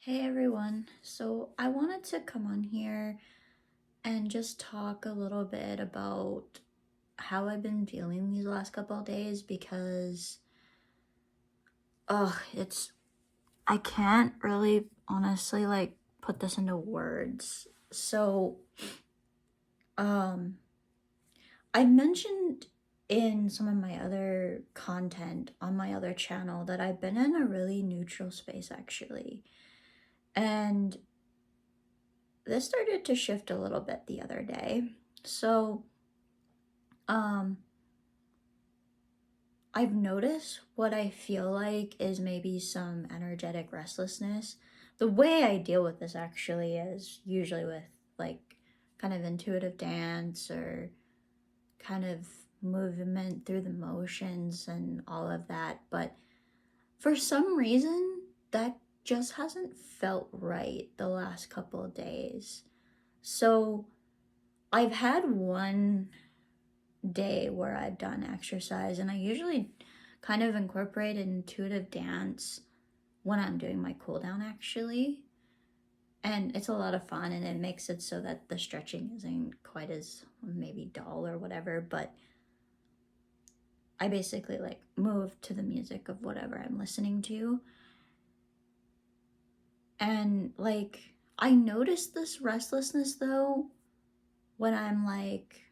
Hey everyone. So I wanted to come on here and just talk a little bit about how I've been feeling these last couple of days because it's I can't really honestly put this into words. So um I mentioned in some of my other content on my other channel that I've been in a really neutral space actually. And this started to shift a little bit the other day. So, um, I've noticed what I feel like is maybe some energetic restlessness. The way I deal with this actually is usually with like kind of intuitive dance or kind of movement through the motions and all of that. But for some reason, that just hasn't felt right the last couple of days. So, I've had one day where I've done exercise, and I usually kind of incorporate intuitive dance when I'm doing my cool down actually. And it's a lot of fun, and it makes it so that the stretching isn't quite as maybe dull or whatever, but I basically like move to the music of whatever I'm listening to. And like I noticed this restlessness though when I'm like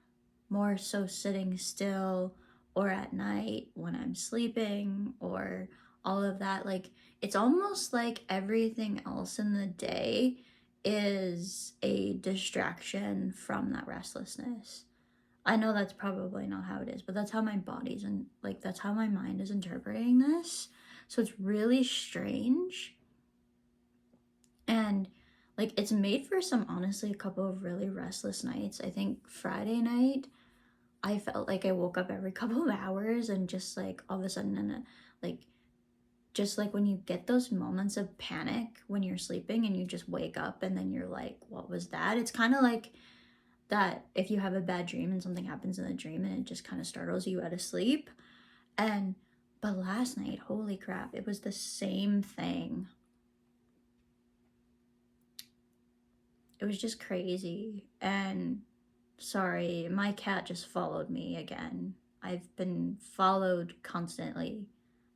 more so sitting still or at night when I'm sleeping or all of that. Like, it's almost like everything else in the day is a distraction from that restlessness. I know that's probably not how it is, but that's how my body's and like that's how my mind is interpreting this. So it's really strange. And like it's made for some honestly a couple of really restless nights. I think Friday night I felt like I woke up every couple of hours and just like all of a sudden like just like when you get those moments of panic when you're sleeping and you just wake up and then you're like, what was that? It's kind of like that if you have a bad dream and something happens in the dream and it just kind of startles you out of sleep. And but last night, holy crap, it was the same thing. It was just crazy. And sorry, my cat just followed me again. I've been followed constantly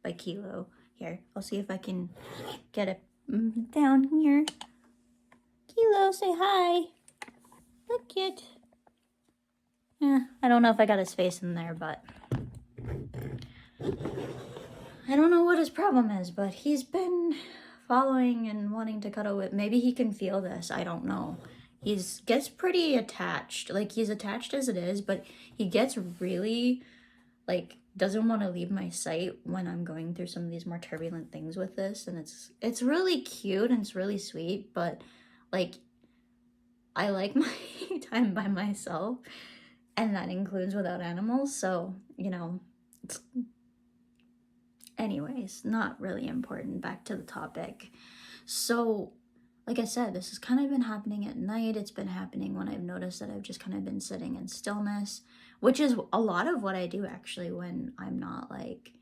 by Kilo. Here, I'll see if I can get it down here. Kilo, say hi. Look it. Yeah, I don't know if I got his face in there, but I don't know what his problem is, but he's been following and wanting to cuddle with. Maybe he can feel this. I don't know. He's gets pretty attached. Like he's attached as it is, but he gets really like doesn't want to leave my sight when I'm going through some of these more turbulent things with this, and it's really cute and it's really sweet, but like I like my time by myself, and that includes without animals, so it's anyways not really important. Back to the topic. So like I said, this has kind of been happening at night. It's been happening when I've noticed that I've just kind of been sitting in stillness, which is a lot of what I do actually when I'm not like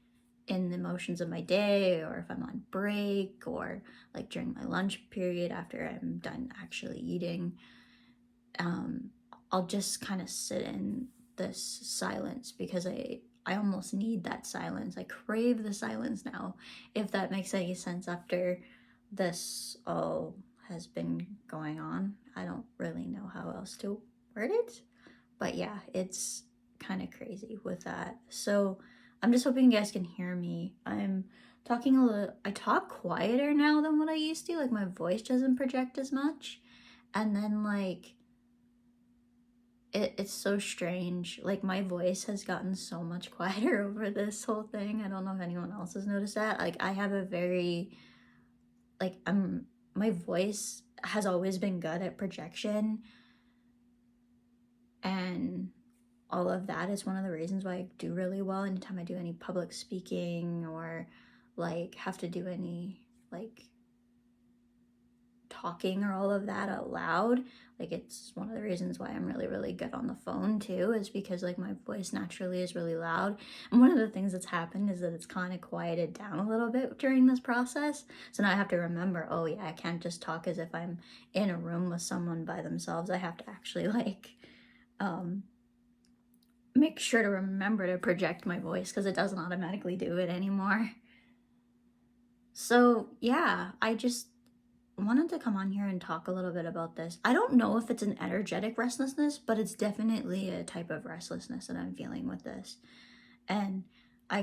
in the motions of my day or if I'm on break or like during my lunch period after I'm done actually eating. Um, I'll just kind of sit in this silence because I almost need that silence. I crave the silence now, if that makes any sense after this all has been going on. I don't really know how else to word it. But yeah, it's kind of crazy with that. So I'm just hoping you guys can hear me. I talk quieter now than what I used to. Like my voice doesn't project as much. And then like it's so strange. Like my voice has gotten so much quieter over this whole thing. I don't know if anyone else has noticed that. Like I have a very my voice has always been good at projection, and all of that is one of the reasons why I do really well anytime I do any public speaking or like have to do any like talking or all of that out loud. Like, it's one of the reasons why I'm really, really good on the phone too, is because like my voice naturally is really loud. And one of the things that's happened is that it's kind of quieted down a little bit during this process. So now I have to remember, oh yeah, I can't just talk as if I'm in a room with someone by themselves. I have to actually like make sure to remember to project my voice, because it doesn't automatically do it anymore. So yeah, I just wanted to come on here and talk a little bit about this. I don't know if it's an energetic restlessness, but it's definitely a type of restlessness that I'm feeling with this. And I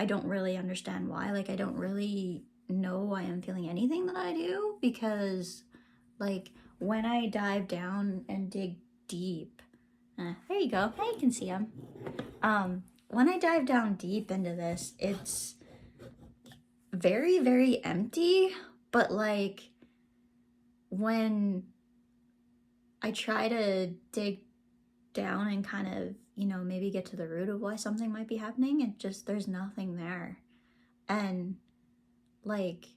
don't really understand why. Like, I don't really know why I'm feeling anything that I do, because like when I dive down and dig deep, there you go. Hey, you can see him. When I dive down deep into this, it's very, very empty, but like when I try to dig down and kind of, maybe get to the root of why something might be happening, it just, there's nothing there. And like,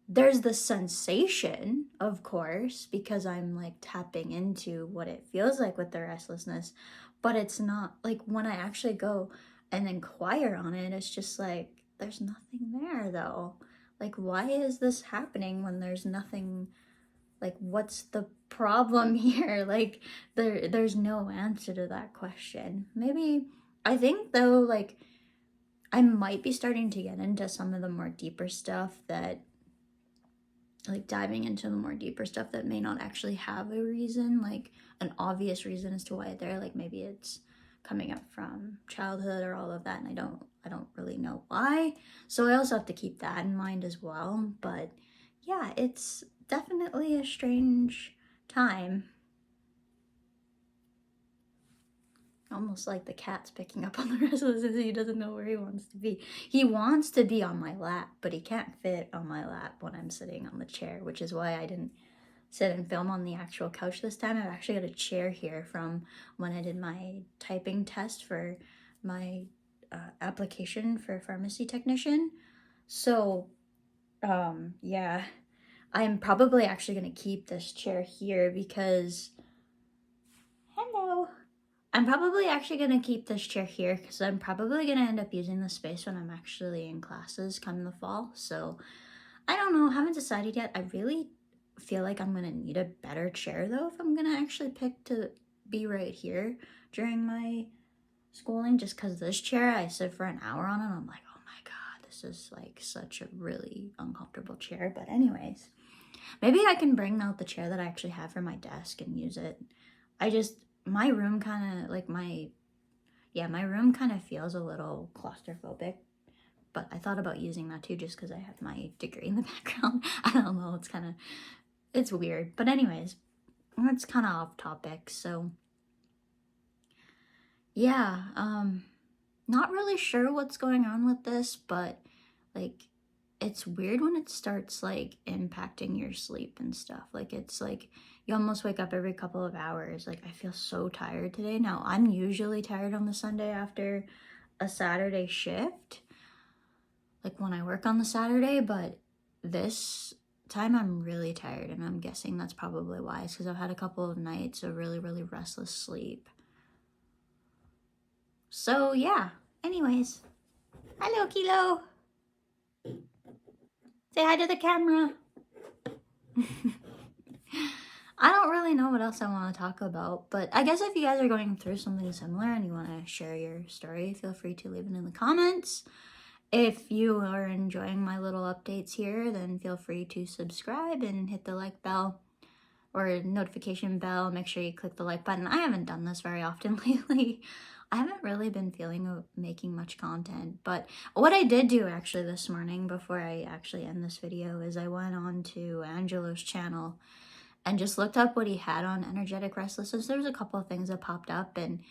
there's the sensation, of course, because I'm like tapping into what it feels like with the restlessness, but it's not like when I actually go and inquire on it, it's just like, there's nothing there though. Like, why is this happening when there's nothing? Like, what's the problem here? Like, there's no answer to that question. Maybe, I think though, like, I might be starting to get into some of the more deeper stuff that, like, diving into the more deeper stuff that may not actually have a reason, like an obvious reason as to why they're like, maybe it's coming up from childhood or all of that, and I don't really know why. So I also have to keep that in mind as well. But yeah, it's definitely a strange time. Almost like the cat's picking up on the restlessness. He doesn't know where he wants to be. He wants to be on my lap, but he can't fit on my lap when I'm sitting on the chair, which is why I didn't sit and film on the actual couch this time. I've actually got a chair here from when I did my typing test for my application for pharmacy technician. So yeah, I'm probably actually going to keep this chair here because, hello, I'm probably actually going to keep this chair here because I'm probably going to end up using this space when I'm actually in classes come the fall. So I don't know, haven't decided yet. I really feel like I'm going to need a better chair though if I'm going to actually pick to be right here during my schooling, just because this chair I sit for an hour on and I'm like, oh my god, this is like such a really uncomfortable chair. But anyways, maybe I can bring out the chair that I actually have for my desk and use it. My room kind of like my room kind of feels a little claustrophobic, but I thought about using that too just because I have my degree in the background. I don't know, it's weird. But anyways, that's kind of off topic. So yeah, not really sure what's going on with this, but like, it's weird when it starts like impacting your sleep and stuff. Like, it's like you almost wake up every couple of hours. Like, I feel so tired today. Now, I'm usually tired on the Sunday after a Saturday shift, like when I work on the Saturday, but this time I'm really tired, and I'm guessing that's probably why. It's because I've had a couple of nights of really, really restless sleep. So yeah, anyways, hello Kilo. Say hi to the camera. I don't really know what else I want to talk about, but I guess if you guys are going through something similar and you want to share your story, feel free to leave it in the comments. If you are enjoying my little updates here, then feel free to subscribe and hit the like bell or notification bell. Make sure you click the like button. I haven't done this very often lately. I haven't really been feeling of making much content, but what I did do actually this morning before I actually end this video is I went on to Angelo's channel and just looked up what he had on energetic restlessness. There was a couple of things that popped up and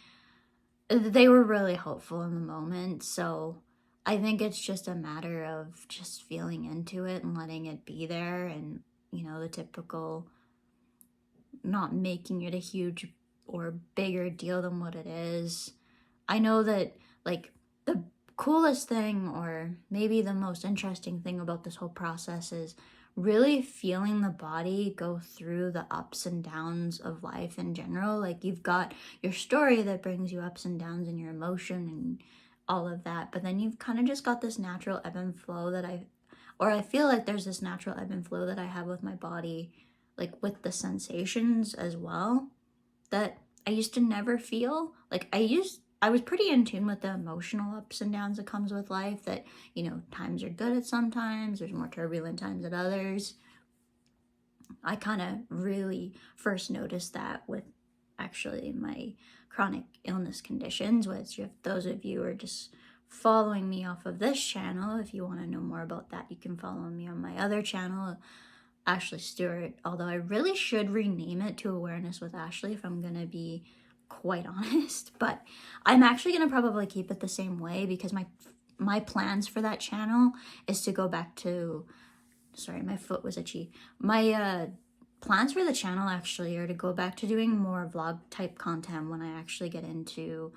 they were really helpful in the moment. So I think it's just a matter of just feeling into it and letting it be there, and the typical not making it a huge or bigger deal than what it is. I know that like the coolest thing, or maybe the most interesting thing about this whole process, is really feeling the body go through the ups and downs of life in general. Like, you've got your story that brings you ups and downs and your emotion and all of that, but then you've kind of just got this natural ebb and flow that I feel like there's this natural ebb and flow that I have with my body, like with the sensations as well, that I used to never feel. Like, I was pretty in tune with the emotional ups and downs that comes with life, that, you know, times are good at some times, there's more turbulent times at others. I kind of really first noticed that with actually my chronic illness conditions, which, if those of you are just following me off of this channel, if you want to know more about that, you can follow me on my other channel, Ashley Stewart, although I really should rename it to Awareness with Ashley, if I'm gonna be quite honest. But I'm actually gonna probably keep it the same way, because my plans for that channel is to go back to, sorry, my foot was itchy. My plans for the channel actually are to go back to doing more vlog type content when I actually get into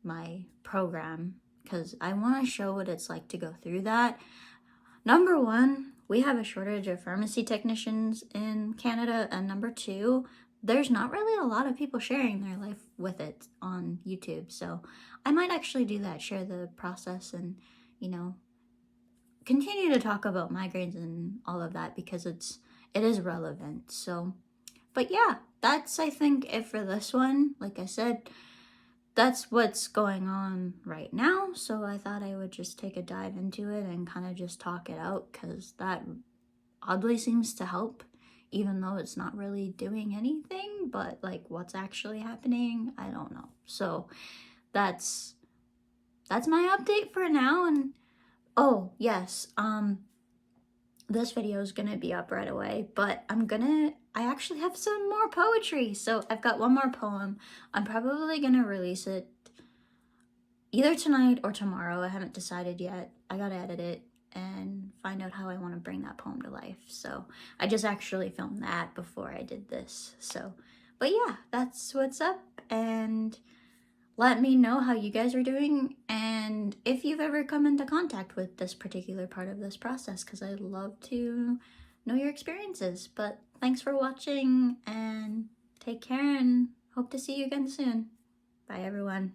my program, because I want to show what it's like to go through that. Number one, we have a shortage of pharmacy technicians in Canada, and number two, there's not really a lot of people sharing their life with it on YouTube. So I might actually do that, share the process, and, you know, continue to talk about migraines and all of that, because it is relevant. So, but yeah, that's, I think, it for this one. Like I said, that's what's going on right now, so I thought I would just take a dive into it and kind of just talk it out, because that oddly seems to help, even though it's not really doing anything. But like, what's actually happening, I don't know. So that's my update for now. And oh yes, this video is gonna be up right away, but I actually have some more poetry. So I've got one more poem. I'm probably gonna release it either tonight or tomorrow. I haven't decided yet. I gotta edit it and find out how I want to bring that poem to life. So I just actually filmed that before I did this. So, but yeah, that's what's up, and let me know how you guys are doing, and if you've ever come into contact with this particular part of this process, because I'd love to know your experiences. But thanks for watching, and take care, and hope to see you again soon. Bye, everyone.